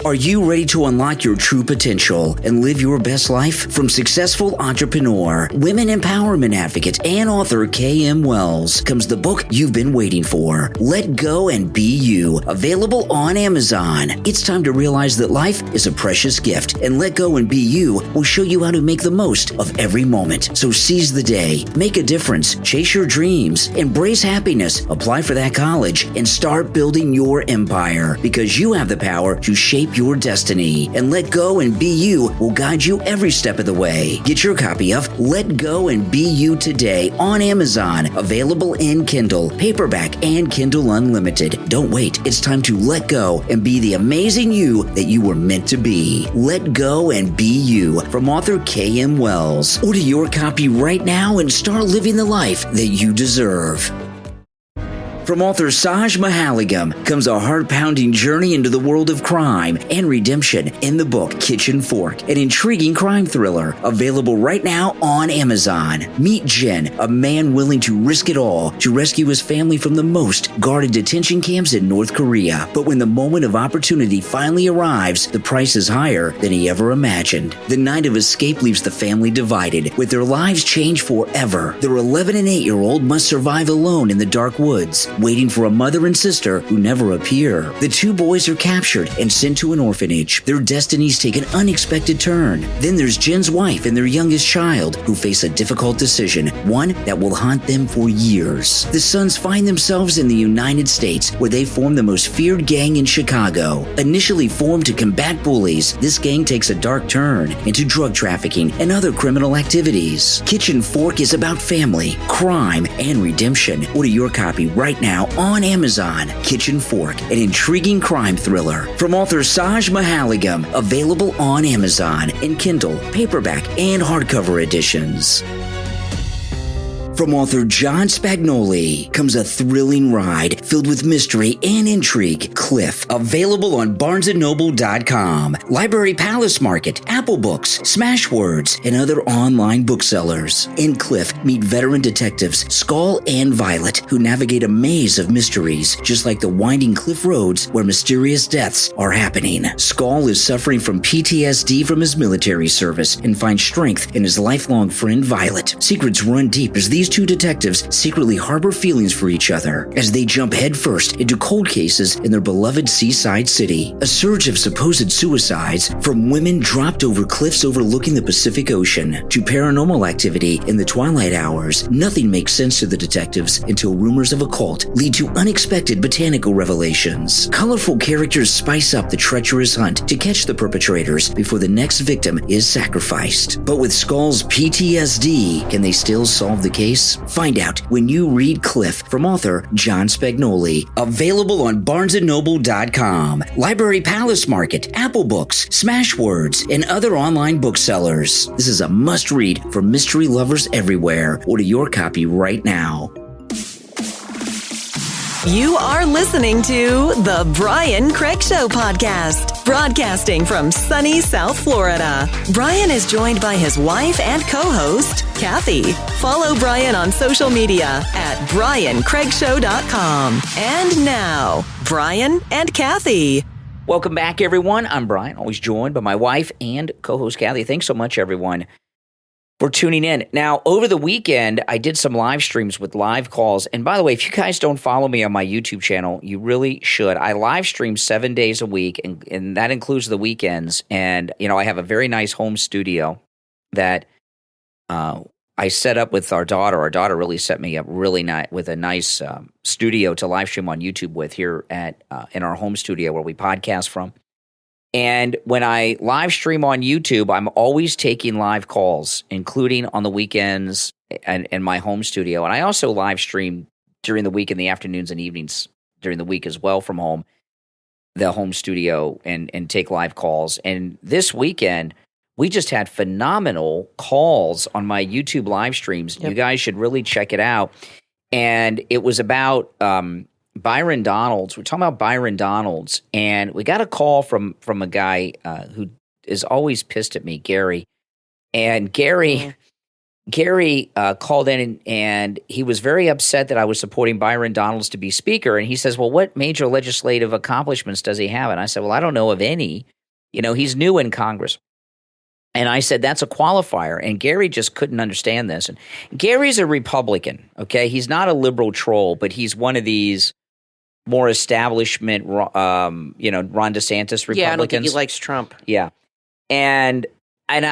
Are you ready to unlock your true potential and live your best life? From successful entrepreneur, women empowerment advocate, and author K.M. Wells comes the book you've been waiting for, Let Go and Be You, available on Amazon. It's time to realize that life is a precious gift, and Let Go and Be You will show you how to make the most of every moment. So seize the day, make a difference, chase your dreams, embrace happiness, apply for that college, and start building your empire, because you have the power to shape shape your destiny. And Let Go and Be You will guide you every step of the way. Get your copy of Let Go and Be You today on Amazon. Available in Kindle, paperback, and Kindle Unlimited. Don't wait. It's time to let go and be the amazing you that you were meant to be. Let Go and Be You from author K.M. Wells. Order your copy right now and start living the life that you deserve. From author Saj Mahaligam comes a heart-pounding journey into the world of crime and redemption in the book Kitchen Fork, an intriguing crime thriller available right now on Amazon. Meet Jen, a man willing to risk it all to rescue his family from the most guarded detention camps in North Korea. But when the moment of opportunity finally arrives, the price is higher than he ever imagined. The night of escape leaves the family divided, with their lives changed forever. Their 11 and 8-year-old must survive alone in the dark woods, waiting for a mother and sister who never appear. The two boys are captured and sent to an orphanage. Their destinies take an unexpected turn. Then there's Jen's wife and their youngest child who face a difficult decision, one that will haunt them for years. The sons find themselves in the United States, where they form the most feared gang in Chicago. Initially formed to combat bullies, this gang takes a dark turn into drug trafficking and other criminal activities. Kitchen Fork is about family, crime, and redemption. Order your copy right now on Amazon. Kitchen Fork, an intriguing crime thriller from author Saj Mahaligam, available on Amazon in Kindle, paperback, and hardcover editions. From author John Spagnoli comes a thrilling ride filled with mystery and intrigue, Cliff, available on BarnesandNoble.com, Library Palace Market, Apple Books, Smashwords, and other online booksellers. In Cliff, meet veteran detectives Skull and Violet, who navigate a maze of mysteries, just like the winding cliff roads where mysterious deaths are happening. Skull is suffering from PTSD from his military service and finds strength in his lifelong friend Violet. Secrets run deep as these two detectives secretly harbor feelings for each other as they jump headfirst into cold cases in their beloved seaside city. A surge of supposed suicides, from women dropped over cliffs overlooking the Pacific Ocean to paranormal activity in the twilight hours, nothing makes sense to the detectives until rumors of a cult lead to unexpected botanical revelations. Colorful characters spice up the treacherous hunt to catch the perpetrators before the next victim is sacrificed. But with Skull's PTSD, can they still solve the case? Find out when you read Cliff from author John Spagnoli. Available on BarnesandNoble.com, Library Palace Market, Apple Books, Smashwords, and other online booksellers. This is a must-read for mystery lovers everywhere. Order your copy right now. You are listening to The Brian Craig Show podcast, broadcasting from sunny South Florida. Brian is joined by his wife and co-host, Kathy. Follow Brian on social media at BrianCraigShow.com. And now, Brian and Kathy. Welcome back, everyone. I'm Brian, always joined by my wife and co-host Kathy. Thanks so much, everyone, for tuning in. Now, over the weekend, I did some live streams with live calls. And by the way, if you guys don't follow me on my YouTube channel, you really should. I live stream 7 days a week, and that includes the weekends. And, you know, I have a very nice home studio that I set up with our daughter. Our daughter really set me up really nice with a nice studio to live stream on YouTube with here at in our home studio where we podcast from. And when I live stream on YouTube, I'm always taking live calls, including on the weekends and in my home studio. And I also live stream during the week in the afternoons and evenings during the week as well from home, the home studio, and take live calls. And this weekend, we just had phenomenal calls on my YouTube live streams. Yep. You guys should really check it out. And it was about Byron Donalds. We're talking about Byron Donalds, and we got a call from a guy who is always pissed at me, Gary. And Gary called in, and he was very upset that I was supporting Byron Donalds to be speaker. And he says, well, what major legislative accomplishments does he have? And I said, well, I don't know of any. You know, he's new in Congress. And I said, that's a qualifier. And Gary just couldn't understand this. And Gary's a Republican, okay? He's not a liberal troll, but he's one of these more establishment, Ron DeSantis Republicans. Yeah, I don't think he likes Trump. Yeah. And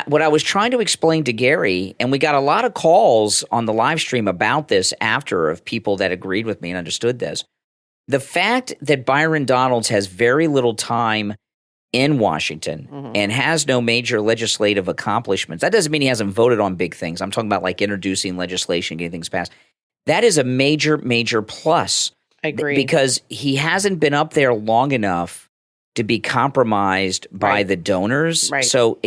what I was trying to explain to Gary, and we got a lot of calls on the live stream about this after of people that agreed with me and understood this. The fact that Byron Donalds has very little time in Washington and has no major legislative accomplishments. That doesn't mean he hasn't voted on big things. I'm talking about like introducing legislation, getting things passed. That is a major, major plus. I agree. Because he hasn't been up there long enough to be compromised by the donors. Right. So,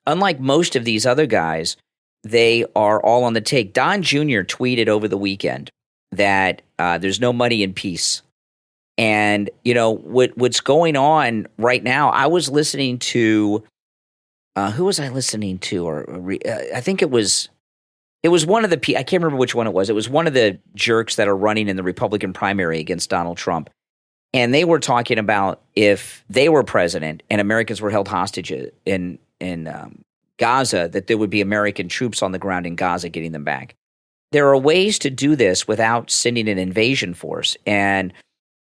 unlike most of these other guys, they are all on the take. Don Jr. tweeted over the weekend that there's no money in peace. And, what's going on right now, I was listening to, who was I listening to? I think it was one of the, I can't remember which one it was. It was one of the jerks that are running in the Republican primary against Donald Trump. And they were talking about if they were president and Americans were held hostage in Gaza, that there would be American troops on the ground in Gaza getting them back. There are ways to do this without sending an invasion force. And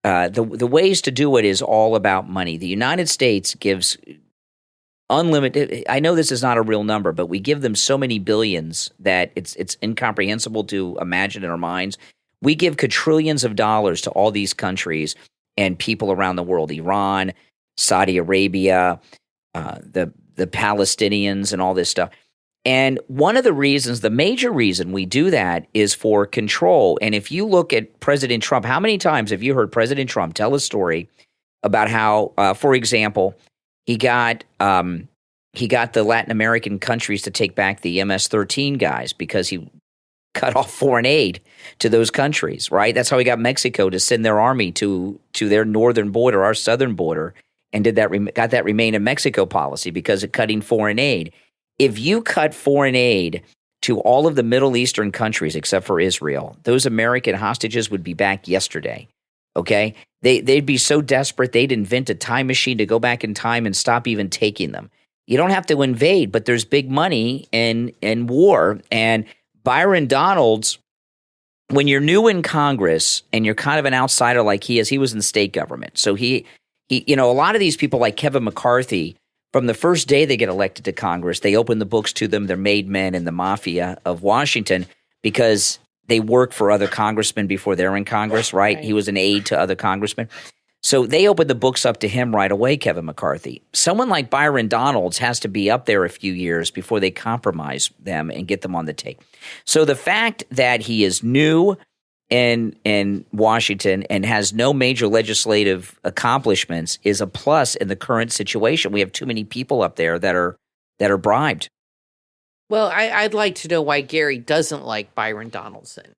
the ways to do it is all about money. The United States gives unlimited. I know this is not a real number, but we give them so many billions that it's incomprehensible to imagine in our minds. We give quadrillions of dollars to all these countries and people around the world: Iran, Saudi Arabia, the Palestinians, and all this stuff. And one of the reasons, the major reason we do that is for control. And if you look at President Trump, how many times have you heard President Trump tell a story about how, for example, he got the Latin American countries to take back the MS-13 guys because he cut off foreign aid to those countries, right? That's how he got Mexico to send their army to their northern border, our southern border, and got that remain in Mexico policy because of cutting foreign aid. If you cut foreign aid to all of the Middle Eastern countries except for Israel, those American hostages would be back yesterday, okay? They'd be so desperate they'd invent a time machine to go back in time and stop even taking them. You don't have to invade, but there's big money in war. And Byron Donalds, when you're new in Congress and you're kind of an outsider like he is, he was in state government. So he a lot of these people like Kevin McCarthy, from the first day they get elected to Congress, they open the books to them. They're made men in the mafia of Washington because they work for other congressmen before they're in Congress, right? He was an aide to other congressmen. So they opened the books up to him right away, Kevin McCarthy. Someone like Byron Donalds has to be up there a few years before they compromise them and get them on the take. So the fact that he is new in Washington and has no major legislative accomplishments is a plus in the current situation. We have too many people up there that are bribed. Well, I'd like to know why Gary doesn't like Byron Donaldson.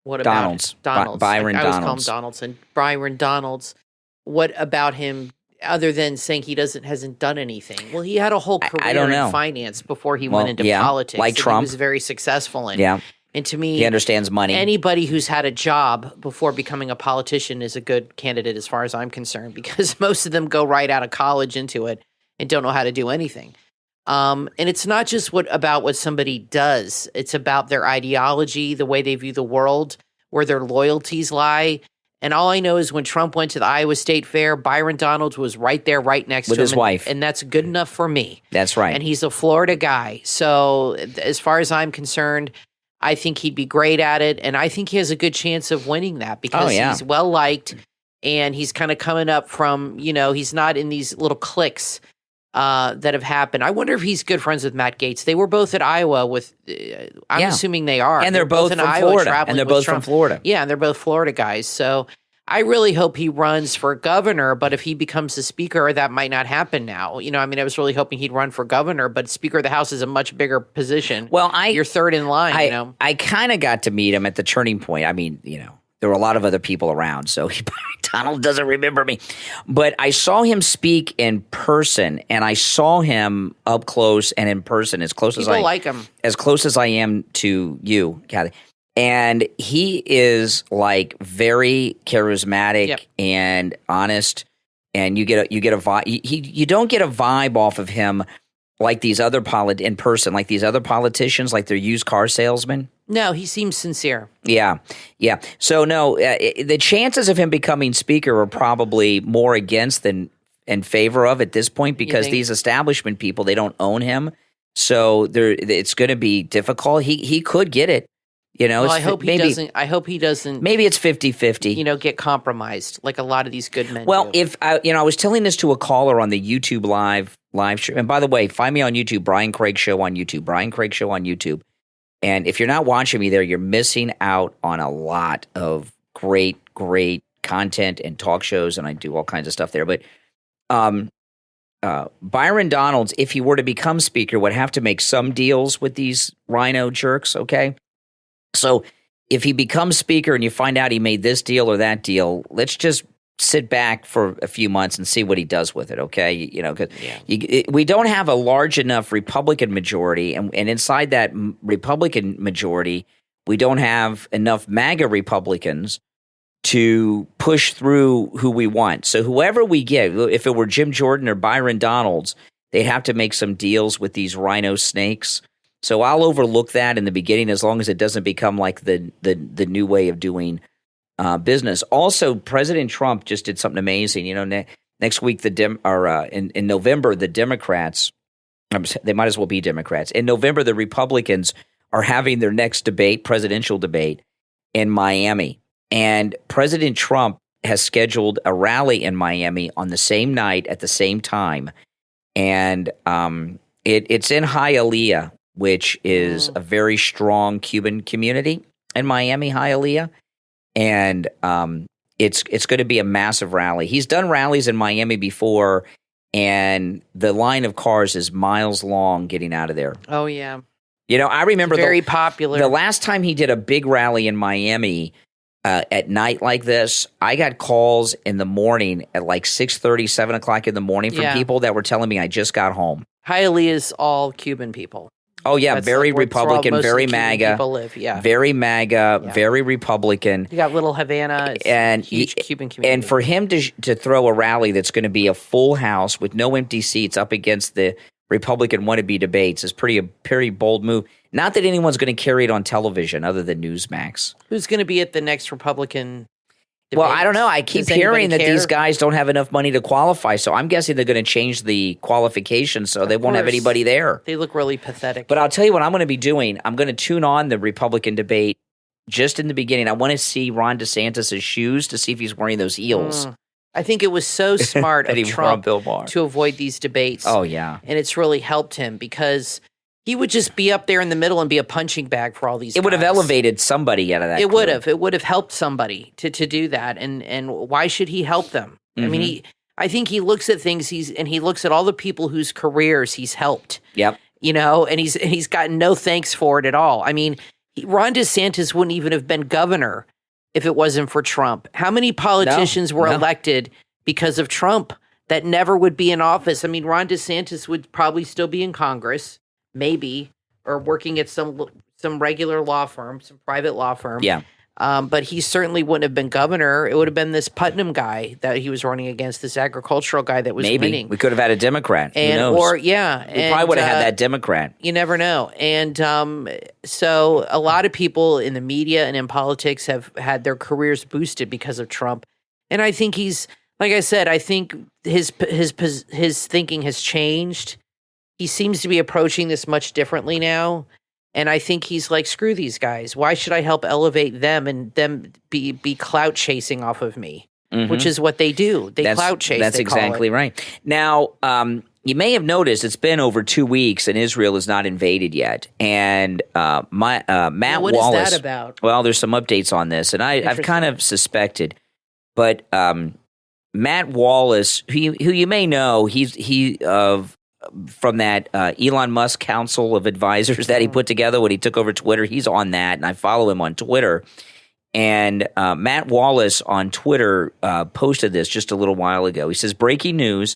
What about Donalds? Donalds? Byron I always call him Donalds. Donaldson. Byron Donalds. What about him? Other than saying he hasn't done anything. Well, he had a whole career in finance before he went into politics. Like Trump. He was very successful in. Yeah. And to me, he understands money. Anybody who's had a job before becoming a politician is a good candidate as far as I'm concerned, because most of them go right out of college into it and don't know how to do anything. And it's not just about what somebody does. It's about their ideology, the way they view the world, where their loyalties lie. And all I know is when Trump went to the Iowa State Fair, Byron Donalds was right there, right next to him. With his wife. And that's good enough for me. That's right. And he's a Florida guy. So as far as I'm concerned, I think he'd be great at it, and I think he has a good chance of winning that because he's well-liked, and he's kind of coming up from, he's not in these little cliques that have happened. I wonder if he's good friends with Matt Gaetz. They were both at Iowa with, I'm assuming they are. And they're both in from Iowa, Florida. And they're both from Florida. Yeah, and they're both Florida guys. So I really hope he runs for governor, but if he becomes the speaker, that might not happen now. I was really hoping he'd run for governor, but Speaker of the House is a much bigger position. Well, you're third in line, I kind of got to meet him at the turning point. I mean, there were a lot of other people around, so Donald doesn't remember me. But I saw him speak in person, and I saw him up close and in person, as close as I am to you, Kathy. And he is like very charismatic and honest, and you get a vibe. You don't get a vibe off of him like these other in person, like these other politicians, like they're used car salesmen. No, he seems sincere. Yeah. So no, the chances of him becoming speaker are probably more against than in favor of at this point because these establishment people, they don't own him, so it's going to be difficult. He could get it. You know, Well, I hope he doesn't. I hope he doesn't. Maybe it's 50-50. You know, get compromised like a lot of these good men. Well, do. if I was telling this to a caller on the YouTube live show, and by the way, find me on YouTube, Brian Craig Show on YouTube, Brian Craig Show on YouTube. And if you're not watching me there, you're missing out on a lot of great content and talk shows, and I do all kinds of stuff there. But Byron Donalds, if he were to become speaker, would have to make some deals with these rhino jerks. Okay. So if he becomes speaker and you find out he made this deal or that deal, let's just sit back for a few months and see what he does with it, okay? You know, because we don't have a large enough Republican majority, and inside that Republican majority, we don't have enough MAGA Republicans to push through who we want. So whoever we get, if it were Jim Jordan or Byron Donalds, they'd have to make some deals with these rhino snakes. So I'll overlook that in the beginning as long as it doesn't become like the new way of doing business. Also, President Trump just did something amazing. You know, next week in November, the Democrats, they might as well be Democrats. In November, the Republicans are having their next presidential debate in Miami. And President Trump has scheduled a rally in Miami on the same night at the same time. And it's in Hialeah, which is a very strong Cuban community in Miami, Hialeah. And it's going to be a massive rally. He's done rallies in Miami before, and the line of cars is miles long getting out of there. Oh, yeah. You know, I remember very popular. The last time he did a big rally in Miami at night like this, I got calls in the morning at like 6:30, 7 o'clock in the morning from people that were telling me I just got home. Hialeah is all Cuban people. Oh, yeah, That's very like Republican, very MAGA. People live, yeah. Very MAGA, very Republican. You got Little Havana, and huge Cuban community. And for him to throw a rally that's going to be a full house with no empty seats up against the Republican wannabe debates is a pretty bold move. Not that anyone's going to carry it on television other than Newsmax. Who's going to be at the next Republican debate? Well, I don't know. I keep hearing that these guys don't have enough money to qualify, so I'm guessing they're going to change the qualifications so they won't have anybody there. They look really pathetic. But I'll tell you what I'm going to be doing. I'm going to tune on the Republican debate just in the beginning. I want to see Ron DeSantis' shoes to see if he's wearing those heels. I think it was so smart of Trump Bill Maher to avoid these debates. Oh, yeah. And it's really helped him because he would just be up there in the middle and be a punching bag for all these guys. It would have elevated somebody out of that. It would have. It would have helped somebody to do that. And why should he help them? I mean, I think he looks at things he looks at all the people whose careers he's helped. Yep. You know, and he's gotten no thanks for it at all. I mean, Ron DeSantis wouldn't even have been governor if it wasn't for Trump. How many politicians were elected because of Trump that never would be in office? I mean, Ron DeSantis would probably still be in Congress, maybe, or working at some regular law firm, some private law firm. Yeah. But he certainly wouldn't have been governor. It would have been this Putnam guy that he was running against, this agricultural guy that was winning. We could have had a Democrat. And, who knows? We probably would have had that Democrat. You never know. And so a lot of people in the media and in politics have had their careers boosted because of Trump. And I think he's, like I said, I think his thinking has changed. He seems to be approaching this much differently now. And I think he's like, screw these guys. Why should I help elevate them and them be clout chasing off of me? Which is what they do. They clout chase. That's exactly right. Now, you may have noticed it's been over 2 weeks and Israel is not invaded yet. And Matt Wallace. What is that about? Well, there's some updates on this, and I've kind of suspected. But Matt Wallace, who you may know, he from that Elon Musk Council of Advisors that he put together when he took over Twitter. He's on that, and I follow him on Twitter. And Matt Wallace on Twitter posted this just a little while ago. He says, breaking news,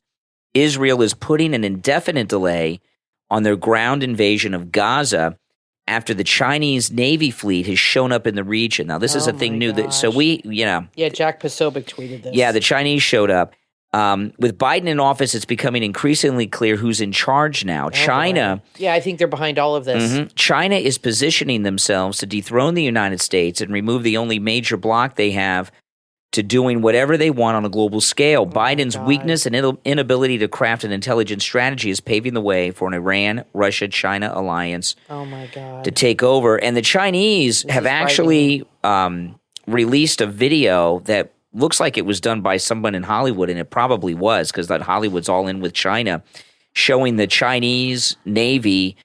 Israel is putting an indefinite delay on their ground invasion of Gaza after the Chinese Navy fleet has shown up in the region. Now, this is a thing new. So Yeah, Jack Posobiec tweeted this. Yeah, the Chinese showed up. With Biden in office, it's becoming increasingly clear who's in charge now. China. Yeah, I think they're behind all of this. China is positioning themselves to dethrone the United States and remove the only major bloc they have to doing whatever they want on a global scale. Biden's weakness and inability to craft an intelligent strategy is paving the way for an Iran, Russia, China alliance to take over. And the Chinese have actually released a video that looks like it was done by someone in Hollywood, and it probably was because that Hollywood's all in with China, showing the Chinese Navy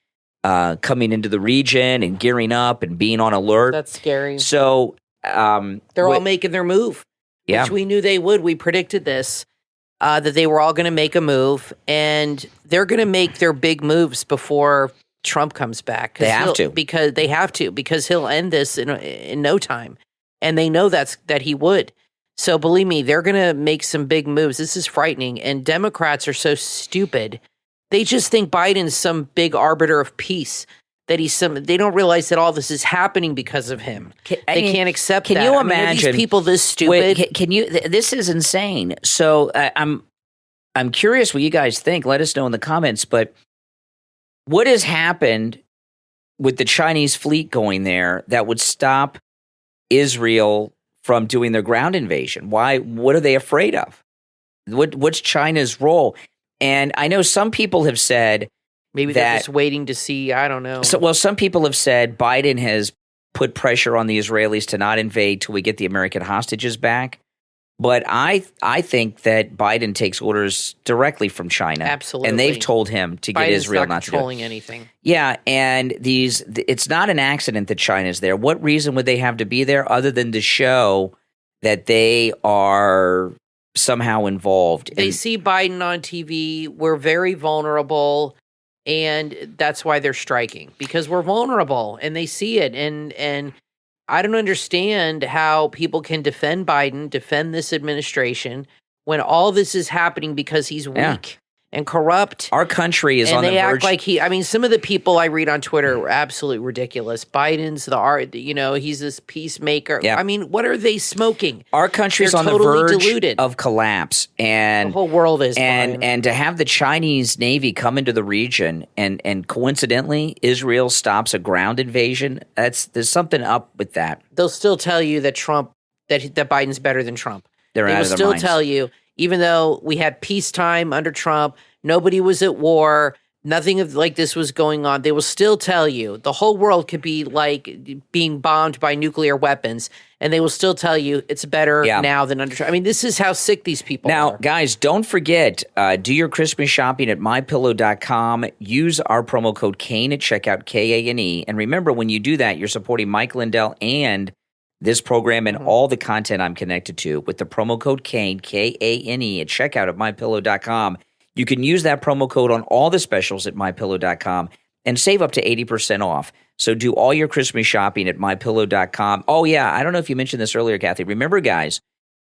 coming into the region and gearing up and being on alert. That's scary. So they're all making their move. Yeah. Which we knew they would. We predicted this, that they were all going to make a move, and they're going to make their big moves before Trump comes back. They have to. Because he'll end this in no time. And they know that he would. So believe me, they're going to make some big moves. This is frightening. And Democrats are so stupid. They just think Biden's some big arbiter of peace. That they don't realize that all this is happening because of him. They can't accept that. Can you imagine are these people this stupid? This is insane. So I'm curious what you guys think. Let us know in the comments. But what has happened with the Chinese fleet going there that would stop Israel from doing their ground invasion? Why? What are they afraid of? What's China's role? And I know some people have said, maybe they're just waiting to see. I don't know. Some people have said Biden has put pressure on the Israelis to not invade till we get the American hostages back. But I think that Biden takes orders directly from China. Absolutely. And they've told him to get Israel not to do controlling anything. Yeah, and it's not an accident that China's there. What reason would they have to be there other than to show that they are somehow involved? They see Biden on TV. We're very vulnerable. And that's why they're striking, because we're vulnerable and they see it. And I don't understand how people can defend Biden, defend this administration, when all this is happening because he's weak and corrupt. Our country is on the verge. And they act like some of the people I read on Twitter are absolutely ridiculous. Biden's he's this peacemaker. Yeah. I mean, what are they smoking? Our country's They're on totally the verge deluded. of collapse. And the whole world is. And to have the Chinese Navy come into the region and coincidentally Israel stops a ground invasion, there's something up with that. They'll still tell you that that Biden's better than Trump. They will still tell you, even though we had peacetime under Trump, nobody was at war, nothing like this was going on, they will still tell you the whole world could be like being bombed by nuclear weapons, and they will still tell you it's better now than under Trump. I mean, this is how sick these people are. Now, guys, don't forget, do your Christmas shopping at MyPillow.com. Use our promo code Kane at checkout, Kane. And remember, when you do that, you're supporting Mike Lindell and this program and all the content I'm connected to with the promo code Kane, Kane, at checkout at MyPillow.com. You can use that promo code on all the specials at MyPillow.com and save up to 80% off. So do all your Christmas shopping at MyPillow.com. Oh, yeah, I don't know if you mentioned this earlier, Kathy. Remember, guys,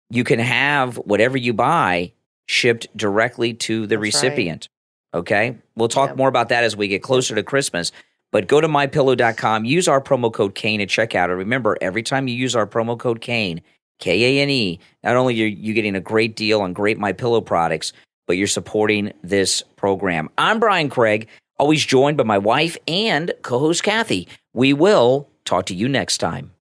you can have whatever you buy shipped directly to the recipient, okay? We'll talk more about that as we get closer to Christmas. But go to MyPillow.com, use our promo code Kane at checkout. And remember, every time you use our promo code Kane, Kane, not only are you getting a great deal on great MyPillow products, but you're supporting this program. I'm Brian Craig, always joined by my wife and co-host Kathy. We will talk to you next time.